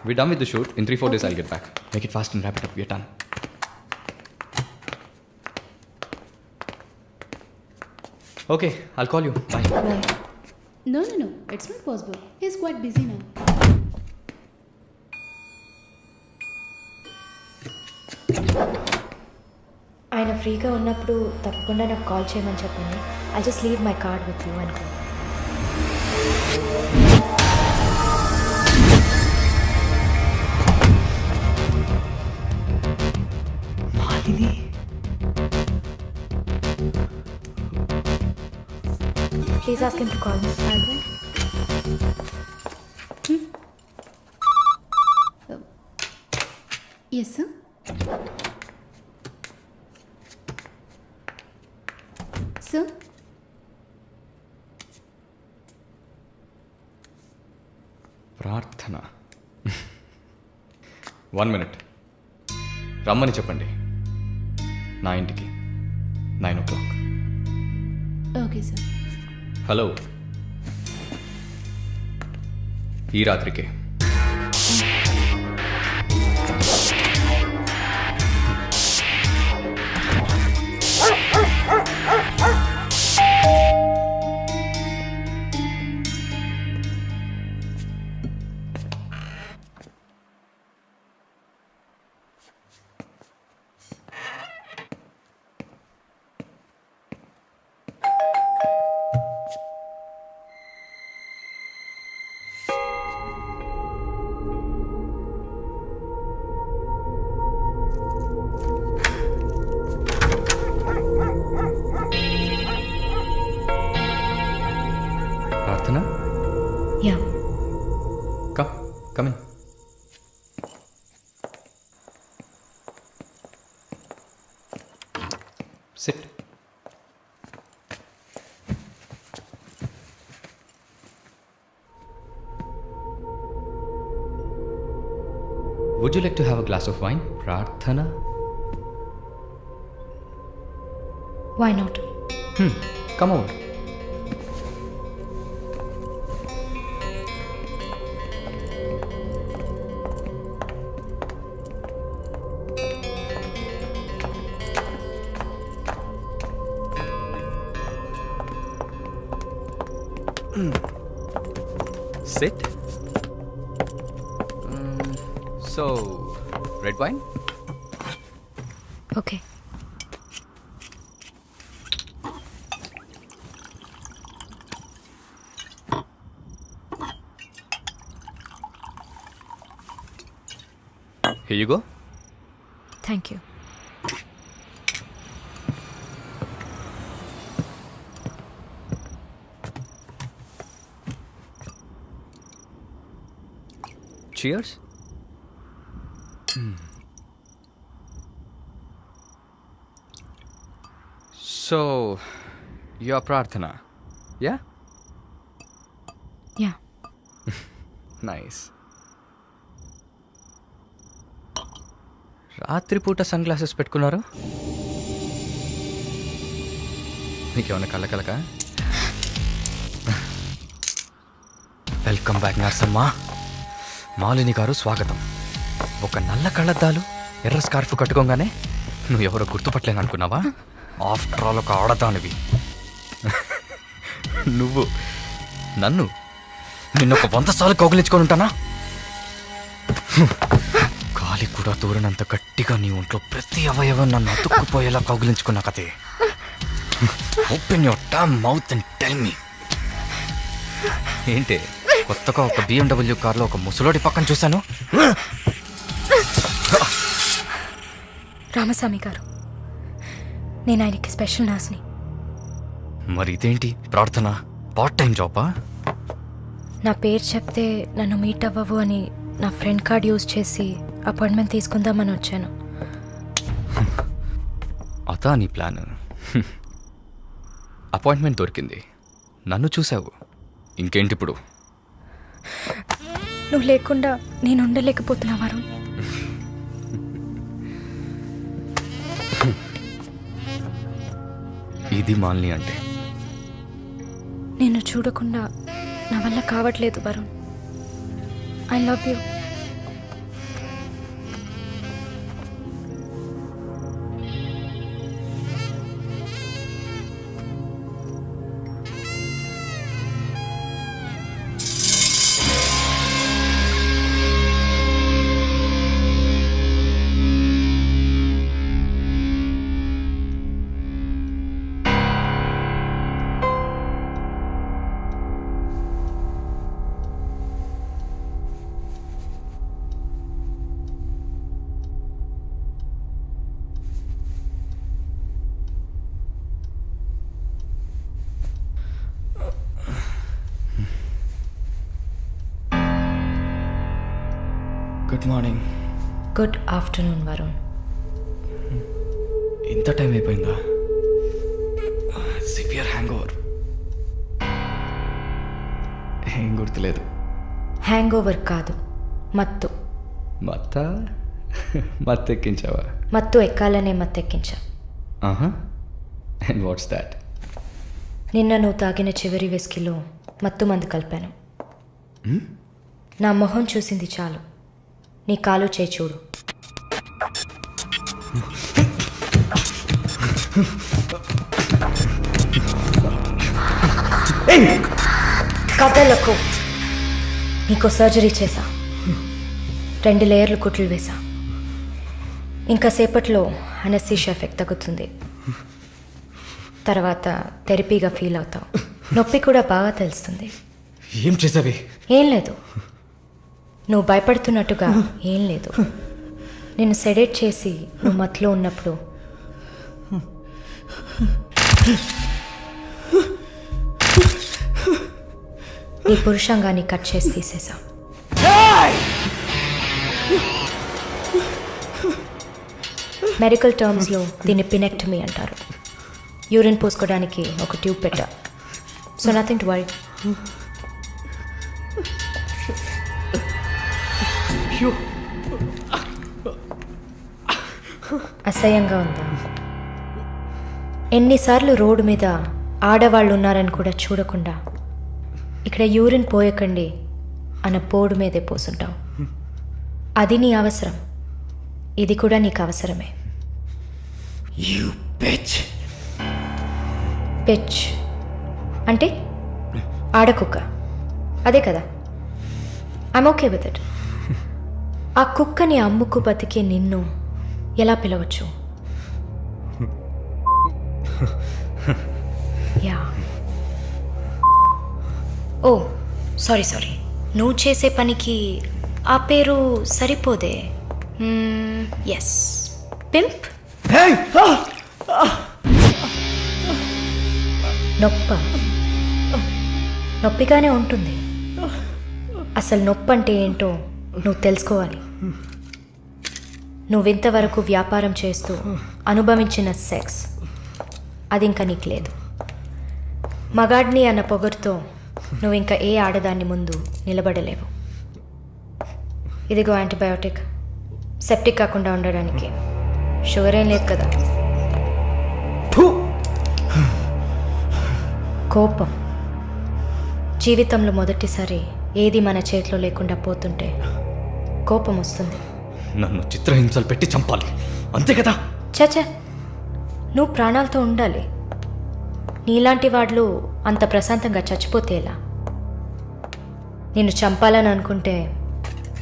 We're done with the shoot. In 3-4 days, I'll get back. Make it fast and wrap it up. We're done. Okay, I'll call you. Bye. Bye. No. It's not possible. He's quite busy now. ఆయన ఫ్రీగా ఉన్నప్పుడు తప్పకుండా నాకు call చేయమని చెప్పండి. I just leave my card with you అనుకో. Malini please ask him to call me. Yes, sir. Sir? ప్రార్థన 1 minute. రమ్మని చెప్పండి నా ఇంటికి 9 o'clock. Okay, sir. హలో ఈ రాత్రికే ప్రార్థన yeah come in. Sit. Would you like to have a glass of wine, Prarthana? Why not? Come over. Sit. So, red wine? Okay. Here you go. Thank you. Cheers. So, you're Prarthana, yeah? Yeah. Nice. రాత్రిపూట sunglasses పెట్టుకున్నారు? మీకేమన్నా కళ్ళకలక? Welcome back నర్సమ్మ. మాలిని గారు స్వాగతం. ఒక నల్ల కళ్ళద్దాలు ఎర్ర స్కార్ఫ్ కట్టుకోగానే నువ్వు ఎవరో గుర్తుపట్టలేను అనుకున్నావా? ఆఫ్టర్ ఆల్ ఒక ఆడదానివి నువ్వు. నన్ను నిన్నొక 100 సార్లు కౌగిలించుకొని ఉంటానా? గాలి కూడా తోరనంత గట్టిగా నీ ఒంట్లో ప్రతి అవయవం నన్ను అతుక్కుపోయేలా కౌగిలించుకున్నా కదే. Open your Tom mouth and tell me. ఏంటి కొత్తగా ఒక BMW కార్లో ఒక ముసలోడి పక్కన చూశాను? రామస్వామి గారు, నేను ఆయనకి స్పెషల్ నర్స్ని. మరి ఇదేంటి ప్రార్థన? పార్ట్ టైం జాబా? నా పేరు చెప్తే నన్ను మీట్ అవ్వవు అని నా ఫ్రెండ్ కార్డ్ యూజ్ చేసి అపాయింట్మెంట్ తీసుకుందామని వచ్చాను. అదా నీ ప్లాన్? అపాయింట్మెంట్ దొరికింది, నన్ను చూసావు, ఇంకేంటి ఇప్పుడు? నువ్వు లేకుండా నేను ఉండలేకపోతున్నా వరుణ్. ఇది మాలిని అంటే. నిన్ను చూడకుండా నా వల్ల కావట్లేదు Varun. I love you. Good morning. Good afternoon Varun. ఇంత టైం అయిపోయిందా? Severe hangover. ఏం గుర్తులేదు. హ్యాంగ్ ఓవర్ కాదు, మత్తు. మత్తు ఎక్కించావా? మత్తు ఎక్కాలనే మత్తెక్కించా. And what's that? నిన్న నువ్వు తాగిన చివరి విస్కీలో మత్తు మందు కలిపాను. నా మొహం చూసింది చాలు, నీ కాలు చేయి చూడు. కథలకు నీకు సర్జరీ చేశా, 2 లేయర్లు కుట్లు వేశా. ఇంకా సేపట్లో అనస్థీషియా ఎఫెక్ట్ తగ్గుతుంది. తర్వాత థెరపీగా ఫీల్ అవుతావు. నొప్పి కూడా బాగా తెలుస్తుంది. ఏం చేసావి? ఏం లేదు, నువ్వు భయపడుతున్నట్టుగా ఏం లేదు. నేను సెడేట్ చేసి నువ్వు మత్తులో ఉన్నప్పుడు నీ పురుషాంగాన్ని కట్ చేసి తీసేసా. మెడికల్ టర్మ్స్లో దీన్ని పినెక్టమీ అంటారు. యూరిన్ పోసుకోవడానికి ఒక ట్యూబ్ పెట్టా. So nothing to worry. అసహ్యంగా ఉందా? ఎన్నిసార్లు రోడ్డు మీద ఆడవాళ్ళు ఉన్నారని కూడా చూడకుండా ఇక్కడ యూరిన్ పోయకండి అన్న బోర్డు మీదే పోసుంటావు. అది నీ అవసరం, ఇది కూడా నీకు అవసరమే. పిచ్ అంటే ఆడకుక్క, అదే కదా? I'm okay with it. ఆ కుక్కని అమ్ముకు బతికే నిన్ను ఎలా పిలవచ్చు? యా. ఓ సారీ, నువ్వు చేసే పనికి ఆ పేరు సరిపోదే. Yes, pimp. నొప్పిగానే ఉంటుంది. అసలు నొప్పి అంటే ఏంటో నువ్వు తెలుసుకోవాలి. నువ్వింతవరకు వ్యాపారం చేస్తూ అనుభవించిన సెక్స్ అది ఇంకా నీకు లేదు. మగాడిని అన్న పొగరుతో నువ్వు ఇంకా ఏ ఆడదాన్ని ముందు నిలబడలేవు. ఇదిగో యాంటీబయాటిక్, సెప్టిక్ కాకుండా ఉండడానికి. షుగర్ ఏం లేదు కదా? కోపం. జీవితంలో మొదటిసారి ఏది మన చేతిలో లేకుండా పోతుంటే కోపం వస్తుంది. నన్ను చిత్రహింసలు పెట్టి చంపాలి, అంతే కదా? చచ్చా, నువ్వు ప్రాణాలతో ఉండాలి. నీలాంటి వాళ్ళు అంత ప్రశాంతంగా చచ్చిపోతే ఎలా? నిన్ను చంపాలని అనుకుంటే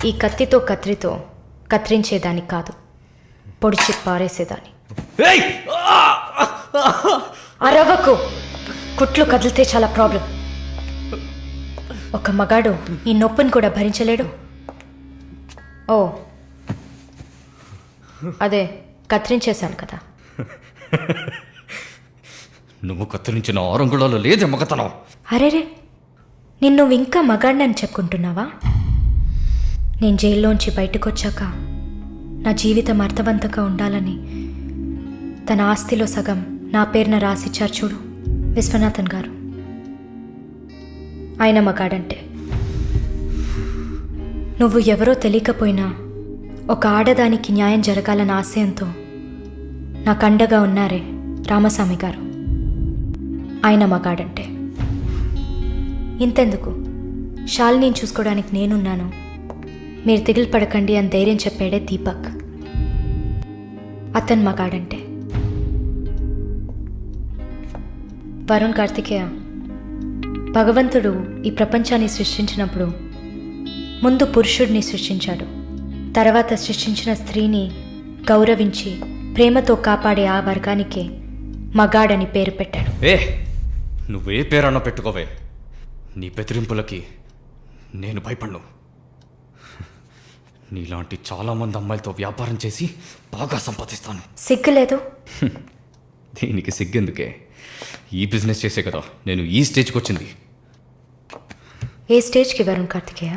ఈ కత్తితో కత్తిరితో కత్తిరించేదాన్ని కాదు, పొడిచి పారేసేదాన్ని. అరవకు, కుట్లు కదిలితే చాలా ప్రాబ్లం. ఒక మగాడు ఈ నొప్పిని కూడా భరించలేడు. ఓ అదే కత్తిరించేశాను కదా. నువ్వు కత్తిరించిన ఆరంగుళాలు లేదే మగతనం. అరేరే, నిన్ను ఇంకా మగాడినని చెప్పుకుంటున్నావా? నేను జైల్లోంచి బయటకు వచ్చాక నా జీవితం అర్థవంతంగా ఉండాలని తన ఆస్తిలో సగం నా పేరున రాసిచ్చారు చూడు విశ్వనాథన్ గారు. ఆయన మగాడంటే. నువ్వు ఎవరో తెలియకపోయినా ఒక ఆడదానికి న్యాయం జరగాలన్న ఆశయంతో నాకు అండగా ఉన్నారే రామస్వామి గారు, ఆయన మగాడంటే. ఇంతెందుకు, శాలిని చూసుకోవడానికి నేనున్నాను, మీరు దిగులు పడకండి అని ధైర్యం చెప్పాడే దీపక్, అతను మగాడంటే. వరుణ్ కార్తికేయ, భగవంతుడు ఈ ప్రపంచాన్ని సృష్టించినప్పుడు ముందు పురుషుడిని సృష్టించాడు. తర్వాత సృష్టించిన స్త్రీని గౌరవించి ప్రేమతో కాపాడే ఆ వర్గానికే మగాడని పేరు పెట్టాడు. నువ్వే పేరన్నా పెట్టుకోవే, నీ బెదిరింపులకి నేను భయపడ్ను. నీలాంటి చాలామంది అమ్మాయిలతో వ్యాపారం చేసి బాగా సంపాదిస్తాను. సిగ్గులేదు? దీనికి సిగ్గెందుకే? ఈ బిజినెస్ చేసే కదా నేను ఈ స్టేజ్కి వచ్చింది. ఏ స్టేజ్కి వరుణ్ కార్తికేయ?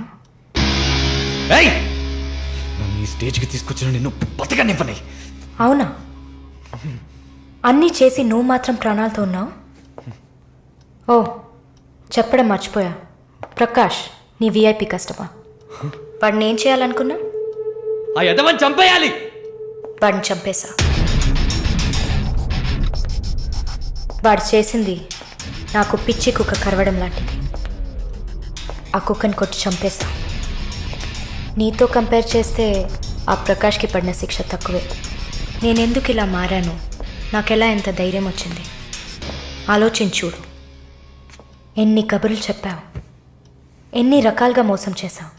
ఈ స్టేజ్కి తీసుకొచ్చిన నిన్ను బతకనివ్వని. అవునా? అన్నీ చేసి నువ్వు మాత్రం ప్రాణాలతో ఉన్నావు? ఓ, చెప్పడం మర్చిపోయా. ప్రకాష్ నీ విఐపి కస్టమా. వాడిని ఏం చేయాలనుకున్నా? ఆ యదవని చంపేయాలి. వాడిని చంపేశా. వాడు చేసింది నాకు పిచ్చి కుక్క కరవడం లాంటిది. ఆ కుక్కని కొట్టి చంపేశా. నీతో కంపేర్ చేస్తే ఆ ప్రకాష్కి పడిన శిక్ష తక్కువే. నేనెందుకు ఇలా మారాను, నాకెలా ఎంత ధైర్యం వచ్చింది ఆలోచించుడు. ఎన్ని కబుర్లు చెప్పావు, ఎన్ని రకాలుగా మోసం చేశావు.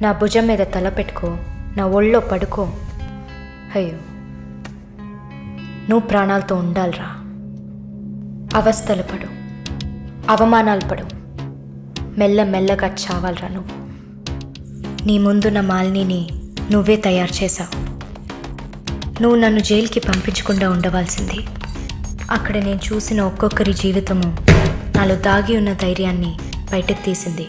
నా భుజం మీద తల పెట్టుకో, నా ఒళ్ళో పడుకో. అయ్యో, నువ్వు ప్రాణాలతో ఉండాలిరా. అవస్థలు పడు, అవమానాలు పడు, మెల్లమెల్లగా చావాలరా నువ్వు. నీ ముందున్న మాలిని నువ్వే తయారు చేశావు. నువ్వు నన్ను జైలుకి పంపించకుండా ఉండవలసింది. అక్కడ నేను చూసిన ఒక్కొక్కరి జీవితము నాలో దాగి ఉన్న ధైర్యాన్ని బయటకు తీసింది.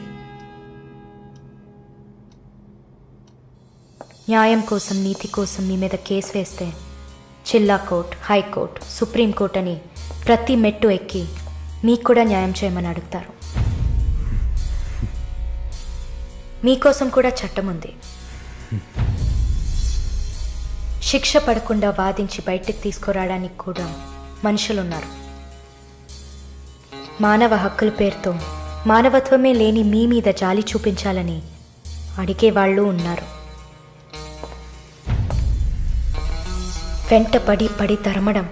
న్యాయం కోసం, నీతి కోసం మీ మీద కేసు వేస్తే జిల్లా కోర్ట్, హైకోర్టు, సుప్రీంకోర్టు అని ప్రతి మెట్టు ఎక్కి మీకు కూడా న్యాయం చేయమని అడుగుతారు. మీకోసం కూడా చట్టం ఉంది. శిక్ష పడకుండా వాదించి బయటకు తీసుకురావడానికి కూడా మనుషులున్నారు. మానవ హక్కుల పేరుతో మానవత్వమే లేని మీ మీద జాలి చూపించాలని అడిగే వాళ్ళు ఉన్నారు. వెంట పడి తరమడం,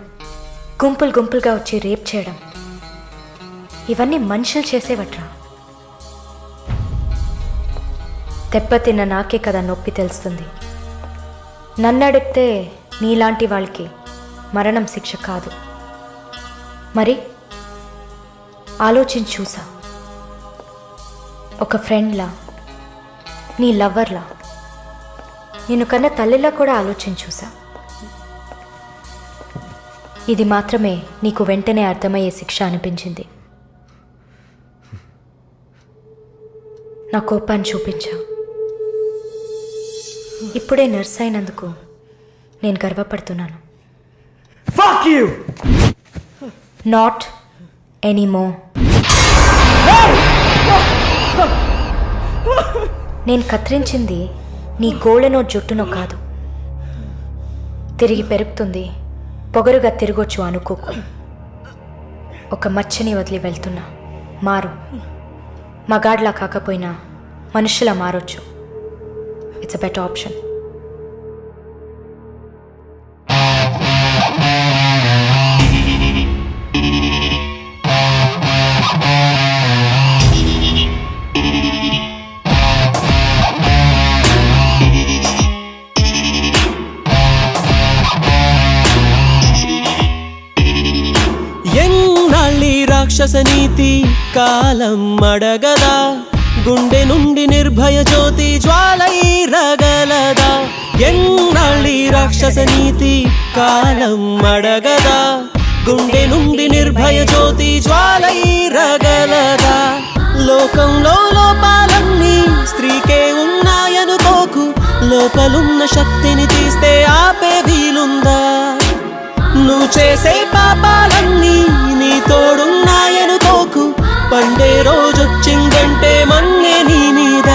గుంపులు గుంపులుగా వచ్చి రేప్ చేయడం, ఇవన్నీ మనుషులు చేసేవట్రా. దెబ్బతిన్న నాకే కదా నొప్పి తెలుస్తుంది. నన్ను అడిగితే నీలాంటి వాళ్ళకి మరణం శిక్ష కాదు. మరి ఆలోచించి చూసా. ఒక ఫ్రెండ్లా, నీ లవ్వర్లా, నేను కన్నా తల్లిలా కూడా ఆలోచించి చూసా. ఇది మాత్రమే నీకు వెంటనే అర్థమయ్యే శిక్ష అనిపించింది. నా కోపాన్ని చూపించా. ఇప్పుడే నర్స్ అయినందుకు నేను గర్వపడుతున్నాను. Fuck you! Not anymore. నేను కత్తిరించింది నీ గోళ్ళనో జుట్టునో కాదు. తిరిగి పెరుగుతుంది, పొగరుగా తిరగొచ్చు అనుకోకు. ఒక మచ్చని వదిలి వెళ్తున్నా. మారు. మగాడ్లా కాకపోయినా మనుషులా మారొచ్చు. It's a better option. రాక్షస నీతి కాలం అడగదా, గుండె నుండి నిర్భయ జ్యోతి జ్వాలై రగలదా. ఎన్నాళ్ళి రాక్షస నీతి కాలం అడగదా, గుండె నుండి నిర్భయ జ్యోతి జ్వాలై రగలదా. లోకంలో లోపాలన్నీ స్త్రీకే ఉన్నాయనుకోకు, లోపలున్న శక్తిని తీస్తే ఆపే వీలుందా. నువ్వు చేసే పాపాలన్నీ నీ తోడున్నాయనుకోకు, పండే రోజొచ్చిందంటే మన్నే నీ మీద